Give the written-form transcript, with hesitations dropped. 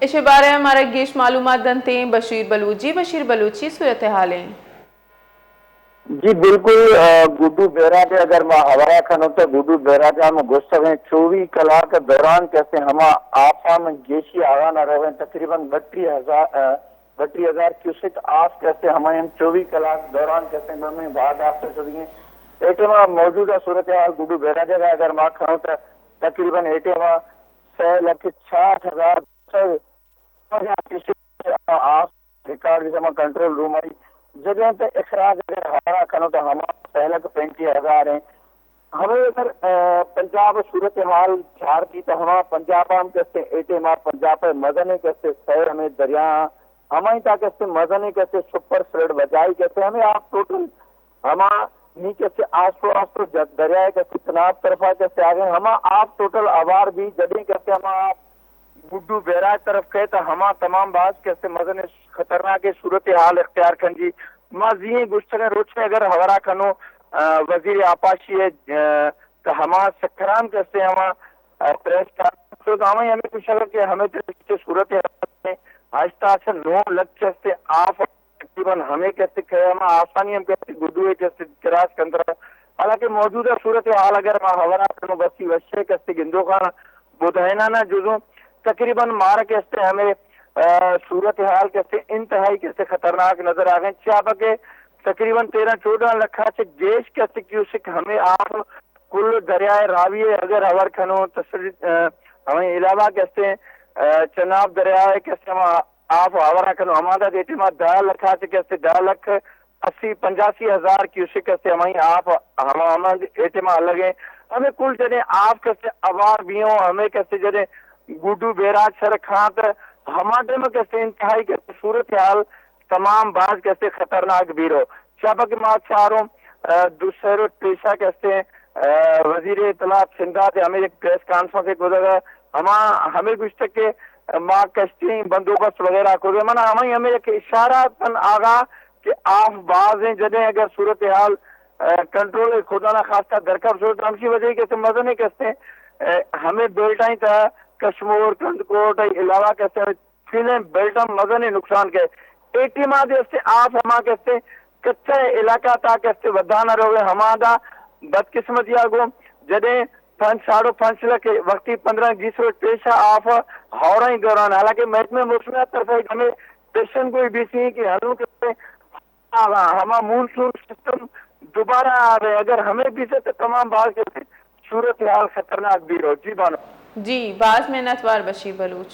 اس بارے ہمارے گیش معلومات دنتے ہیں بشیر بلوچ جی۔ بشیر بلوچی صورتحال ہیں؟ جی بالکل گڈو بیراج اگر میں ہمارا کھنو تو گڈو بیراج میں گوشت ہیں 24 کلاک دوران کیسے ہم آسام گیشی آگا نہ رہے تقریباً 32,000 کیوسک آف کیسے ہمیں 24 کلاک دوران کیسے ہمیں بعد آپ سے چلی ہیں ایٹما موجودہ صورتحال گڈو بیراج کا اگر میں کھنو تو تقریباً ایٹما 6,60,000 آف ریکارڈ جیسے کنٹرول روم آئی جگہ پہ اخراج اگر ہمارا کھنو تو ہم پہلے 35,000 ہیں ہمیں اگر پنجاب صورتحال جھاڑ کی تو ہم پنجاب ہم کہتے ہیں ایٹما پنجاب مدنی کہتے شہر ہمیں دریا ہمیں تا کہتے مدنی کہتے سپر سریڈ بجائی کہتے ہمیں آپ ٹوٹل ہم نیچے سے آسو دریائے کہتے تناب طرفہ کہتے آگے ہم آپ ٹوٹل آوار بھی جدیں کہتے ہم آپ گڈو بیراج طرف کہے تو ہما تمام باز کیسے مدن خطرناک صورتحال اختیار کن جی ماضی گشتگاہ روچ میں اگر ہمارا کنو وزیر آپاشی ہے تو ہما سکران کیسے ہما پریس تو ہمیں کچھ اگر کہ ہمیں صورتحال میں آہستہ سے 9 لکھ سے آپ تقریباً ہمیں کیسے کہے ہم آسانی ہم کیسے گڈو کیسے کراس کندرہ حالانکہ موجودہ صورتحال اگر ہمارا کنو بسی وشے کیسے گندو خان بدہینانہ جزوں تقریباً مارک کیسے ہمیں صورتحال کیسے انتہائی کیسے خطرناک نظر آ گئے چاپ کے تقریباً 13-14 لکھا سے گیش کیسے کیوسک ہمیں آپ کل دریائے راوی اگر اور کھنو ہمیں علاوہ کیسے چناب دریائے کیسے ہم آپ آورہ کھنو ہمارا دیتی ماں 10 لکھا سے کیسے 10,80-85,000 کیوسک کیسے ہمیں آپ ہمیں اعتماد الگ ہیں ہمیں کل جنے آپ کیسے آوار بھی ہوں ہمیں کیسے جنے گڈو بیراج سر کھانت ہمارے میں کیسے انتہائی کیسے صورتحال تمام باز کیسے خطرناک بیرو شابق ماں چاروں دوسرے پیشہ کیسے وزیر اطلاع سندھا سے ہمیں ایک پریس کانفرنس سے گزرا ہمیں کچھ تک کہ ماں کشتی بندوبست وغیرہ کو منا ہمیں ایک اشارہ تن آگا کہ آپ باز ہیں جدیں اگر صورتحال کنٹرول خدا نہ خاصہ درکار صورت ہم کی وجہ کیسے مزہ نہیں کہتے ہمیں بیلٹائیں تھا کشمور کندکوٹ علاوہ کیسے فلیں بیلٹم مزہ نہیں نقصان کے ایٹیما سے آپ ہما کہتے کچھے علاقہ تا کہتے ودانا رہے ہمارا بدقسمتی آگو جدیں 5.5 لاکھ وقتی 15-20 روز پیشہ آپ ہورا ہی دوران حالانکہ محکمہ موسمیات طرف ہمیں پیشن کوئی بھی سی کہ ہنو کہتے ہما مونسون سسٹم دوبارہ آ رہے اگر ہمیں بھی سے تو تمام بات کہتے صورتحال خطرناک بھی ہو جی بانو جی باز محنت وار بشیر بلوچ